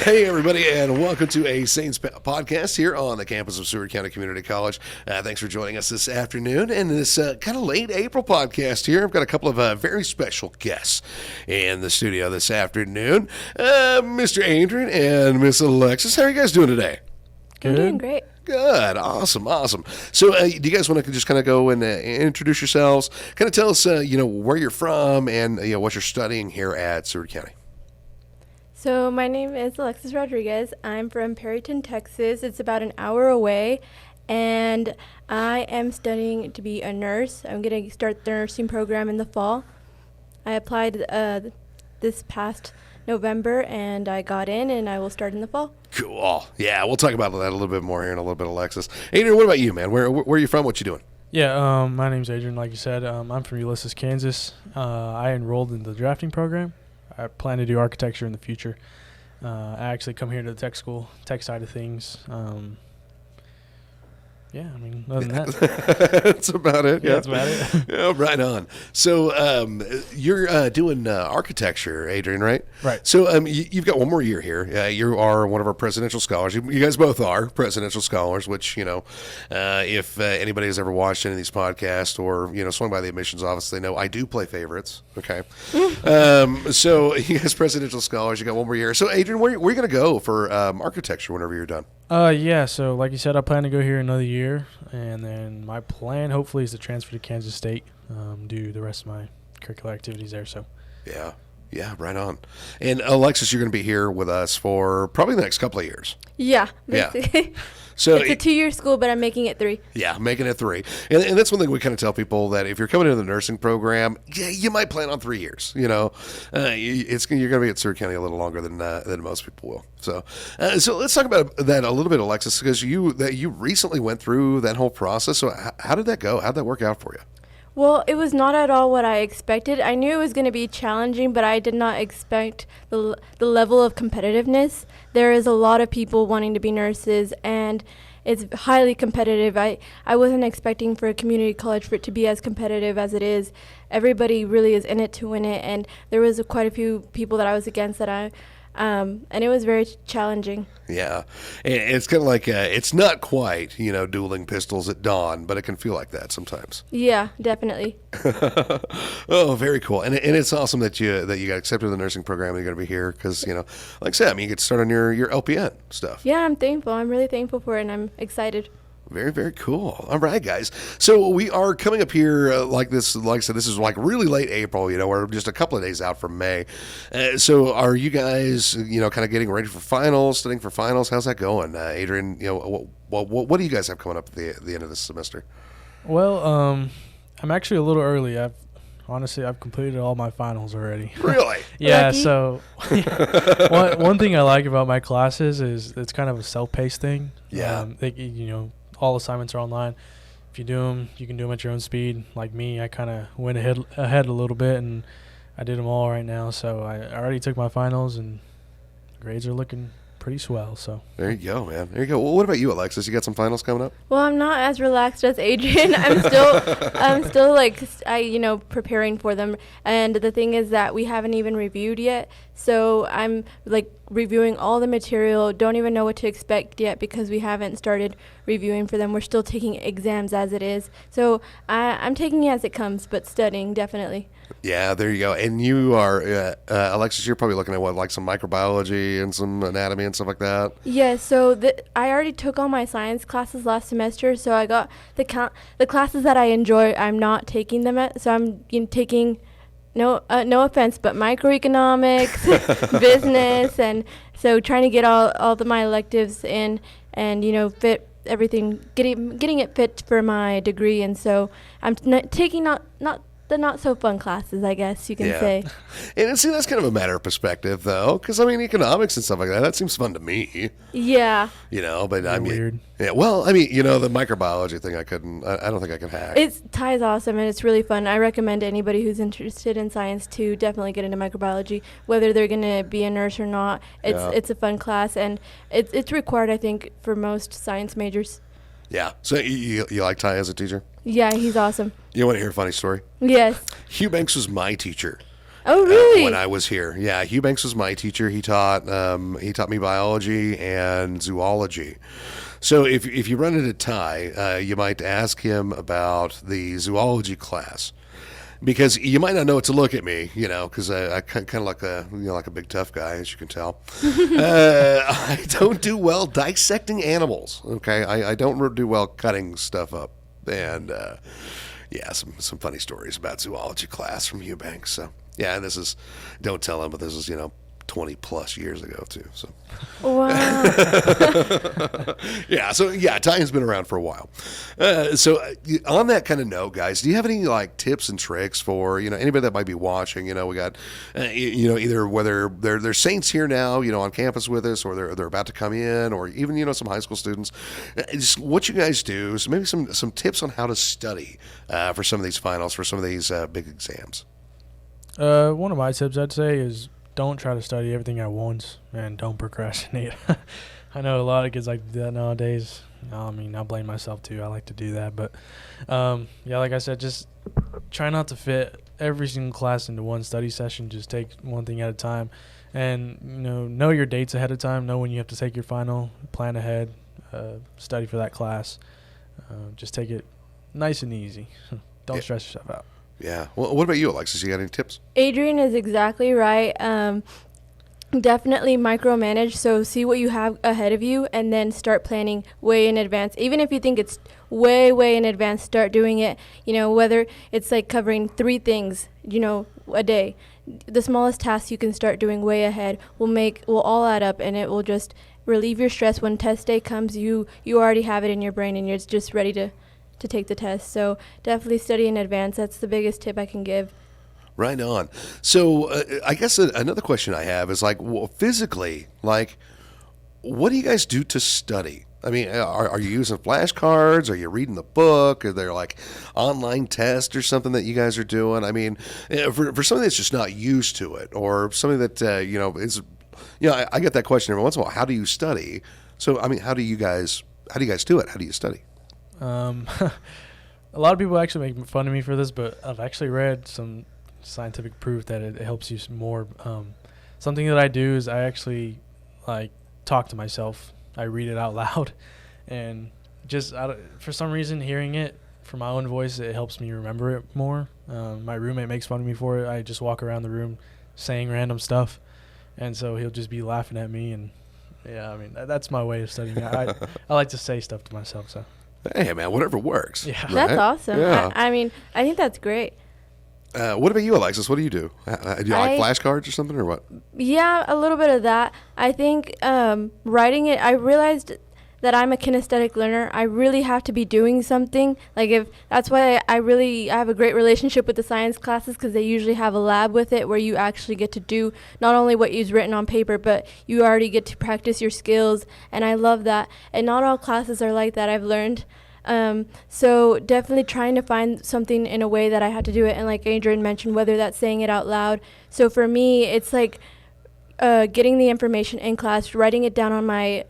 Hey, everybody, and welcome to a Saints podcast here on the campus of Seward County Community College. Thanks for joining us this afternoon in this kind of late April podcast here. I've got a couple of very special guests in the studio this afternoon. Mr. Adrian and Miss Alexis. How are you guys doing today? Good. I'm doing great. Good. Awesome. So do you guys want to just kind of go and introduce yourselves? Kind of tell us, where you're from and what you're studying here at Seward County. So my name is Alexis Rodriguez. I'm from Perryton, Texas. It's about an hour away, and I am studying to be a nurse. I'm going to start the nursing program in the fall. I applied this past November, and I got in, and I will start in the fall. Cool. Yeah, we'll talk about that a little bit more here in a little bit, Alexis. Adrian, what about you, man? Where are you from? What you doing? Yeah, my name's Adrian, like you said. I'm from Ulysses, Kansas. I enrolled in the drafting program. I plan to do architecture in the future. I actually come here to the tech side of things. Other than that. That's about it. Yeah, that's about it. Yeah, right on. So you're doing architecture, Adrian, right? Right. So you've got one more year here. You are one of our presidential scholars. You guys both are presidential scholars, which, if anybody has ever watched any of these podcasts or, swung by the admissions office, they know I do play favorites. Okay. So you guys presidential scholars, you got one more year. So, Adrian, where are you going to go for architecture whenever you're done? So like you said, I plan to go here another year, and then my plan hopefully is to transfer to Kansas State, do the rest of my curricular activities there. So yeah, right on. And Alexis, you're going to be here with us for probably the next couple of years. Yeah, basically. Yeah. So it's a 2-year school, but I'm making it 3. Yeah, making it 3. And that's one thing we kind of tell people, that if you're coming into the nursing program, you might plan on 3 years. You're going to be at Seward County a little longer than most people will. So let's talk about that a little bit, Alexis, because you recently went through that whole process. So how did that go? How did that work out for you? Well, it was not at all what I expected. I knew it was going to be challenging, but I did not expect the level of competitiveness. There is a lot of people wanting to be nurses, and it's highly competitive. I wasn't expecting for a community college for it to be as competitive as it is. Everybody really is in it to win it, and there was quite a few people that I was against and it was very challenging. Yeah. It's kind of like, it's not quite, dueling pistols at dawn, but it can feel like that sometimes. Yeah, definitely. Oh, very cool. And it's awesome that you got accepted to the nursing program and you're going to be here because, like I said, you get to start on your LPN stuff. Yeah, I'm thankful. I'm really thankful for it, and I'm excited. Very, very cool. All right, guys. So we are coming up here like this. Like I said, this is like really late April. We're just a couple of days out from May. So are you guys, kind of getting ready for finals, studying for finals? How's that going, Adrian? What do you guys have coming up at the end of this semester? Well, I'm actually a little early. I've completed all my finals already. Really? Yeah. Lucky. So one thing I like about my classes is it's kind of a self-paced thing. Yeah. All assignments are online. If you do them, you can do them at your own speed. Like me, I kind of went ahead a little bit, and I did them all right now. So I already took my finals, and grades are looking pretty swell. So there you go, man. There you go. Well, what about you, Alexis? You got some finals coming up? Well, I'm not as relaxed as Adrian. I'm still preparing for them. And the thing is that we haven't even reviewed yet. So I'm reviewing all the material. Don't even know what to expect yet because we haven't started reviewing for them. We're still taking exams as it is. So I'm taking it as it comes, but studying definitely. Yeah, there you go. And you are, Alexis, you're probably looking at like some microbiology and some anatomy and stuff like that? Yeah, so I already took all my science classes last semester, so I got the classes that I enjoy, I'm not taking them so I'm taking, no offense, but microeconomics, business, and so trying to get all my electives in and, fit everything, getting it fit for my degree, and so I'm taking not the not so fun classes, I guess you can say. And see, that's kind of a matter of perspective, though, because economics and stuff like that seems fun to me. Yeah. But weird. Yeah. Well, the microbiology thing, I don't think I could hack. Ty's awesome, and it's really fun. I recommend anybody who's interested in science to definitely get into microbiology, whether they're going to be a nurse or not. It's a fun class, and it's required, I think, for most science majors. Yeah. So you like Ty as a teacher? Yeah, he's awesome. You want to hear a funny story? Yes. Hughbanks was my teacher Oh, really? When I was here. Yeah, Hughbanks was my teacher. He taught me biology and zoology. So if you run into Ty, you might ask him about the zoology class. Because you might not know what to look at me, because I kind of like a big tough guy, as you can tell. I don't do well dissecting animals. Okay, I don't do well cutting stuff up, and some funny stories about zoology class from Hughbanks. So yeah, and don't tell him, but this is 20 plus years ago too. So Wow. Ty has been around for a while. On that kind of note, guys, do you have any tips and tricks for anybody that might be watching? We got either whether they're saints here now, on campus with us, or they're about to come in, or even some high school students. Just what you guys do. So maybe some tips on how to study for some of these finals, for some of these big exams. One of my tips I'd say is don't try to study everything at once and don't procrastinate. I know a lot of kids like to do that nowadays. I blame myself too. I like to do that. But, like I said, just try not to fit every single class into one study session. Just take one thing at a time. And, know your dates ahead of time. Know when you have to take your final. Plan ahead. Study for that class. Just take it nice and easy. Don't stress yourself out. Yeah. Well, what about you, Alexis? You got any tips? Adrian is exactly right. Definitely micromanage. So see what you have ahead of you and then start planning way in advance. Even if you think it's way, way in advance, start doing it, whether it's covering 3 things, a day. The smallest tasks you can start doing way ahead will all add up, and it will just relieve your stress. When test day comes, you already have it in your brain and you're just ready to take the test. So definitely study in advance. That's the biggest tip I can give. Right on. So I guess another question I have is physically, what do you guys do to study? I mean, are you using flashcards? Are you reading the book? Are there online tests or something that you guys are doing? I mean, for somebody that's just not used to it, or something that is, I get that question every once in a while. How do you study? So I mean, how do you guys do it? How do you study? A lot of people actually make fun of me for this, but I've actually read some scientific proof that it helps you more. Something that I do is I actually talk to myself. I read it out loud, and just for some reason hearing it from my own voice, it helps me remember it more. My roommate makes fun of me for it. I just walk around the room saying random stuff, and so he'll just be laughing at me. And that's my way of studying. I like to say stuff to myself. So. Hey, man, whatever works. Yeah. Right? That's awesome. Yeah. I think that's great. What about you, Alexis? What do you do? Do you like flashcards or something, or what? Yeah, a little bit of that. I think writing it, I realized that I'm a kinesthetic learner. I really have to be doing something. That's why I have a great relationship with the science classes, because they usually have a lab with it where you actually get to do not only what is written on paper, but you already get to practice your skills, and I love that. And not all classes are like that, I've learned. So definitely trying to find something in a way that I have to do it, and like Adrian mentioned, whether that's saying it out loud. So for me, it's getting the information in class, writing it down on my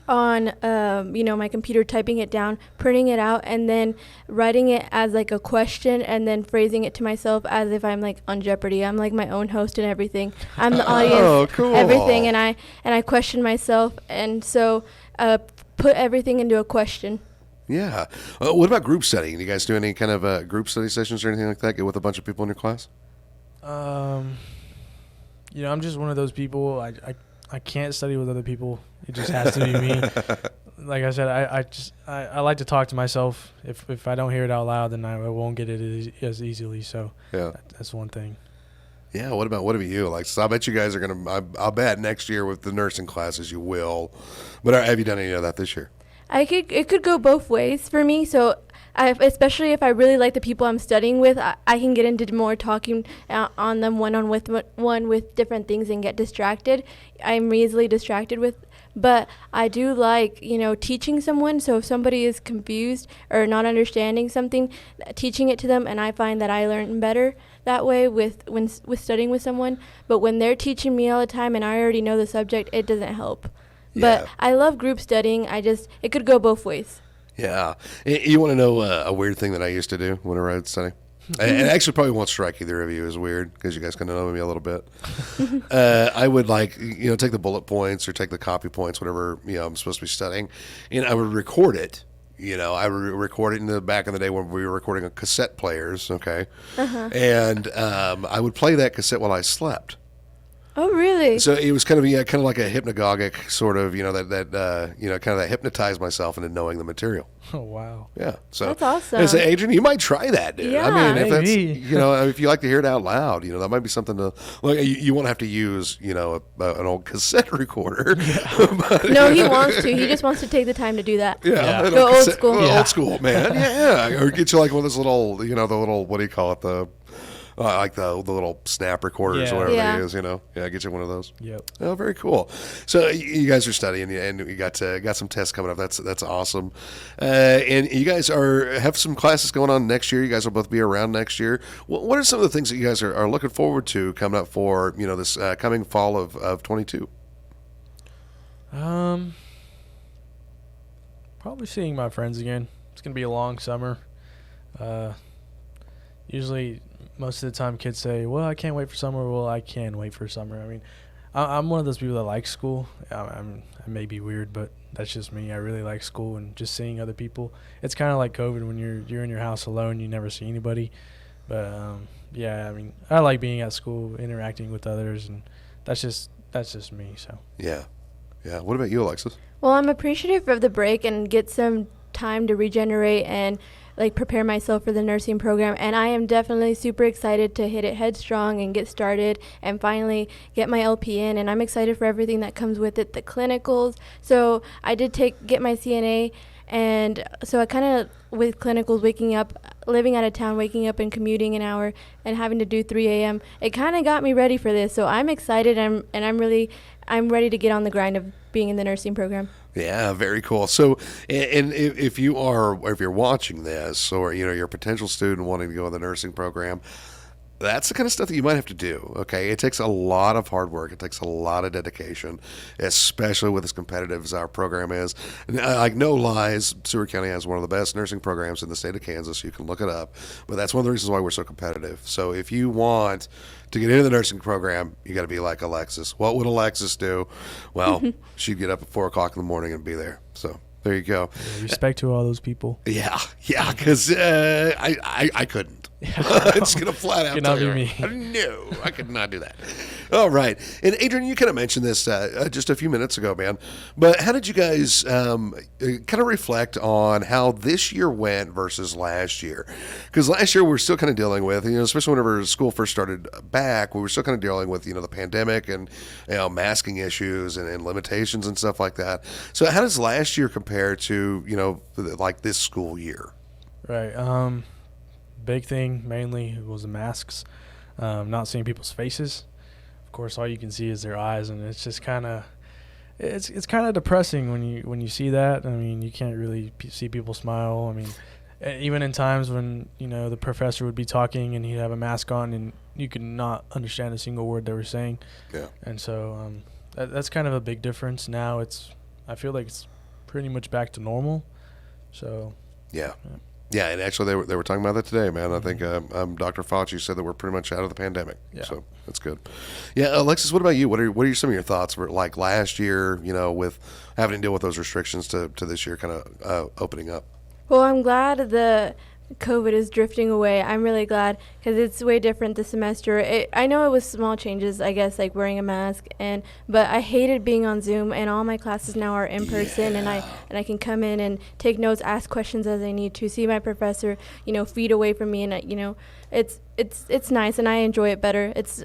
my computer, typing it down, printing it out, and then writing it as a question, and then phrasing it to myself as if I'm on Jeopardy. I'm my own host and everything. I'm the audience, cool. everything, and I question myself, and so put everything into a question. Yeah. What about group study? Do you guys do any kind of group study sessions or anything like that? Get with a bunch of people in your class? I'm just one of those people. I can't study with other people. It just has to be me. Like I said, I like to talk to myself. If I don't hear it out loud, then I won't get it as easily. So yeah, that's one thing. Yeah. What about you? I bet you guys are gonna. I'll bet next year with the nursing classes you will. But have you done any of that this year? It could go both ways for me. So especially if I really like the people I'm studying with, I can get into more talking on them one with different things and get distracted. I'm easily distracted but I do like, teaching someone. So if somebody is confused or not understanding something, teaching it to them, and I find that I learn better that way with studying with someone. But when they're teaching me all the time and I already know the subject, it doesn't help. Yeah. But I love group studying. It could go both ways. Yeah. You want to know a weird thing that I used to do whenever I would study? And actually probably won't strike either of you as weird because you guys kind of know me a little bit. I would take the bullet points or take the copy points, whatever, I'm supposed to be studying, and I would record it. I would record it in the back in the day when we were recording on cassette players, okay? And I would play that cassette while I slept. Oh, really? So it was kind of like a hypnagogic sort of, kind of that hypnotized myself into knowing the material. Oh, wow. Yeah. So that's awesome. I say, Adrian, you might try that, dude. Yeah. I mean, if that's, Maybe. if you like to hear it out loud, that might be something to, you won't have to use, an old cassette recorder. No, he wants to. He just wants to take the time to do that. Yeah. Go old school. Old school, man. Yeah. Or get you like one of those little, the little, what do you call it? Like the little snap recorders or whatever it is, Yeah, get you one of those. Yep. Oh, very cool. So you guys are studying, and you got some tests coming up. That's awesome. And you guys have some classes going on next year. You guys will both be around next year. What are some of the things that you guys are looking forward to coming up for this coming fall of 22? Probably seeing my friends again. It's gonna be a long summer. Usually, most of the time, kids say, "Well, I can't wait for summer." Well, I can wait for summer. I mean, I'm one of those people that like school. I may be weird, but that's just me. I really like school and just seeing other people. It's kind of like COVID when you're in your house alone, you never see anybody. But I mean, I like being at school, interacting with others, and that's just me. So yeah. What about you, Alexis? Well, I'm appreciative of the break and get some time to regenerate and prepare myself for the nursing program, and I am definitely super excited to hit it headstrong and get started and finally get my LPN, and I'm excited for everything that comes with it, the clinicals. So I did get my CNA, and so I kind of, with clinicals, waking up, living out of town, waking up and commuting an hour and having to do 3 a.m., it kind of got me ready for this. So I'm excited, and I'm ready to get on the grind of being in the nursing program. Yeah, very cool. So, and if you're watching this, or you're a potential student wanting to go in the nursing program, that's the kind of stuff that you might have to do. Okay, it takes a lot of hard work. It takes a lot of dedication, especially with as competitive as our program is. Like, no lies, Seward County has one of the best nursing programs in the state of Kansas. You can look it up, but that's one of the reasons why we're so competitive. So, if you want to get into the nursing program, you got to be like Alexis. What would Alexis do? Well, she'd get up at 4:00 in the morning and be there. So there you go. Yeah, respect to all those people. Yeah, because I couldn't. It's gonna flat out. Could not tell be you. me. No, I could not do that. All right, and Adrian, you kind of mentioned this just a few minutes ago, man. But how did you guys kind of reflect on how this year went versus last year? Because last year we were still kind of dealing with, especially whenever school first started back, we were still kind of dealing with, the pandemic and masking issues and limitations and stuff like that. So how does last year compare to like this school year? Right. Big thing mainly was the masks, not seeing people's faces. Of course, all you can see is their eyes, and it's just kind of it's kind of depressing when you see that. I mean, you can't really see people smile. I mean, even in times when the professor would be talking and he'd have a mask on and you could not understand a single word they were saying. Yeah. And so that's kind of a big difference. Now I feel like it's pretty much back to normal. So yeah. Yeah, and actually they were talking about that today, man. I think Dr. Fauci said that we're pretty much out of the pandemic. Yeah. So that's good. Yeah, Alexis, what about you? What are some of your thoughts for like last year, with having to deal with those restrictions to this year kind of opening up? Well, I'm glad the COVID is drifting away. I'm really glad because it's way different this semester. I know it was small changes, I guess, like wearing a mask, but I hated being on Zoom, and all my classes now are in person, and I can come in and take notes, ask questions as I need to, see my professor, feet away from me, and it's nice, and I enjoy it better. It's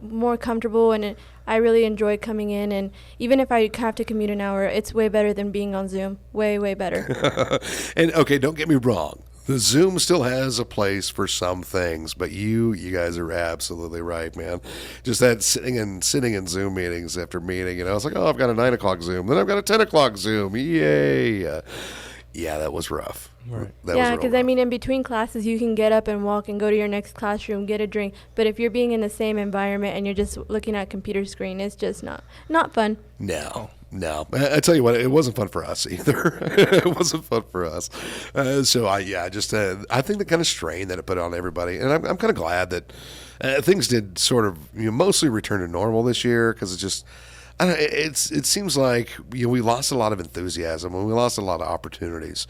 more comfortable, and I really enjoy coming in, and even if I have to commute an hour, it's way better than being on Zoom. Way, way better. And okay, don't get me wrong. The Zoom still has a place for some things, but you guys are absolutely right, man. Just that sitting in Zoom meetings after meeting, it's like, oh, I've got a 9 o'clock Zoom, then I've got a 10 o'clock Zoom, yay! Yeah, that was rough. Right. Yeah, because in between classes, you can get up and walk and go to your next classroom, get a drink. But if you're being in the same environment and you're just looking at a computer screen, it's just not fun. No, No, I tell you what, it wasn't fun for us either. It wasn't fun for us. I think the kind of strain that it put on everybody, and I'm kind of glad that things did sort of mostly return to normal this year, because it's just, I don't know, it seems like we lost a lot of enthusiasm and we lost a lot of opportunities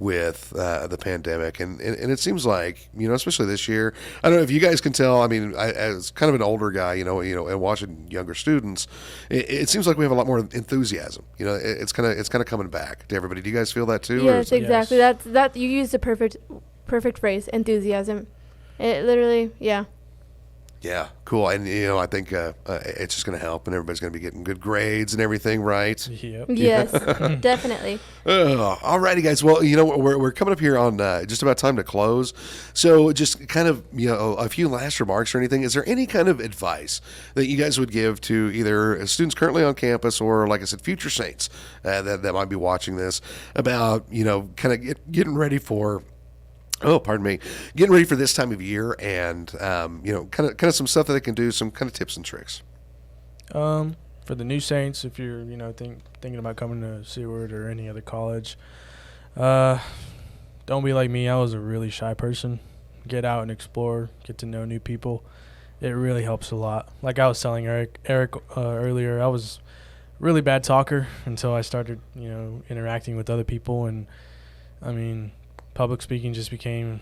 with the pandemic, and it seems like especially this year. I don't know if you guys can tell. I mean, as kind of an older guy, and watching younger students, it seems like we have a lot more enthusiasm. It's kind of coming back to everybody. Do you guys feel that too? Yes, exactly. That you used the perfect phrase, enthusiasm. It literally, yeah. Yeah, cool. And I think it's just going to help, and everybody's going to be getting good grades and everything, right? Yep. Yes, definitely. All righty, guys. Well, we're coming up here on just about time to close. So just kind of, a few last remarks or anything. Is there any kind of advice that you guys would give to either students currently on campus or, like I said, future Saints that might be watching this about, kind of getting ready for getting ready for this time of year, and kind of some stuff that they can do, some kind of tips and tricks. For the new Saints, if you're thinking about coming to Seward or any other college, don't be like me. I was a really shy person. Get out and explore, get to know new people. It really helps a lot. Like I was telling Eric earlier, I was a really bad talker until I started interacting with other people, and I mean, public speaking just became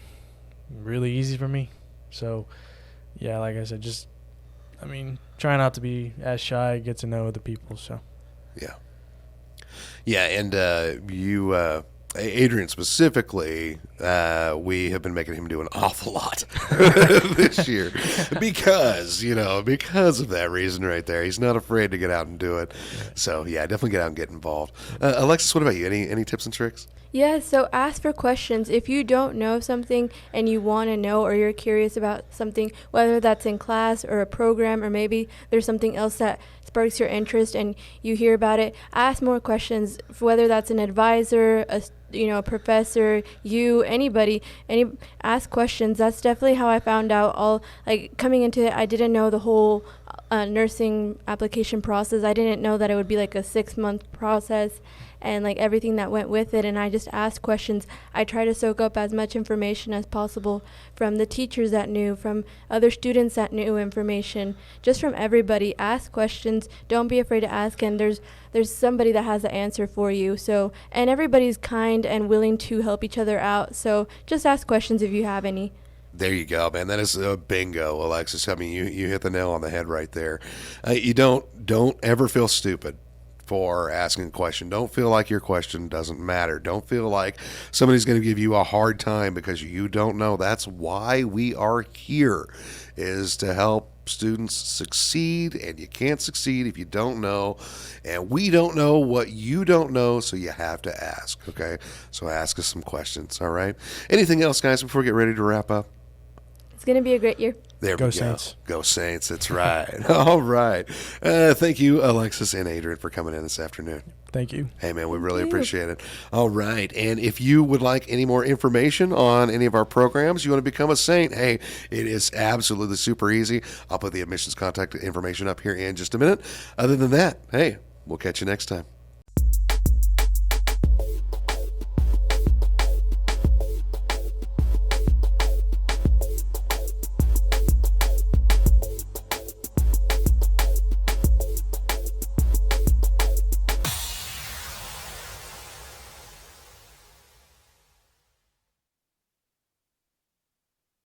really easy for me. So, yeah, like I said, try not to be as shy, get to know other people. So, yeah, and you, Adrian specifically, we have been making him do an awful lot this year because of that reason right there. He's not afraid to get out and do it. So, yeah, definitely get out and get involved. Alexis, what about you? Any tips and tricks? Yeah, so ask for questions. If you don't know something and you want to know, or you're curious about something, whether that's in class or a program, or maybe there's something else that sparks your interest and you hear about it, ask more questions, whether that's an advisor, a professor, anybody, ask questions. That's definitely how I found out coming into it. I didn't know the whole nursing application process. I didn't know that it would be like a 6-month process and like everything that went with it, and I just asked questions. I try to soak up as much information as possible from the teachers that knew, from other students that knew information, just from everybody. Ask questions. Don't be afraid to ask, and there's somebody that has the answer for you. So, and everybody's kind and willing to help each other out, so just ask questions if you have any. There you go, man. That is a bingo, Alexis. I mean, you hit the nail on the head right there. You don't ever feel stupid for asking a question. Don't feel like your question doesn't matter. Don't feel like somebody's going to give you a hard time because you don't know. That's why we are here, is to help students succeed, and you can't succeed if you don't know, and we don't know what you don't know, so you have to ask, okay? So ask us some questions, all right? Anything else, guys, before we get ready to wrap up? It's going to be a great year. There Go we go. Saints. Go Saints. That's right. All right. Thank you, Alexis and Adrian, for coming in this afternoon. Thank you. Hey, man, we really appreciate it. All right. And if you would like any more information on any of our programs, you want to become a Saint, hey, it is absolutely super easy. I'll put the admissions contact information up here in just a minute. Other than that, hey, we'll catch you next time.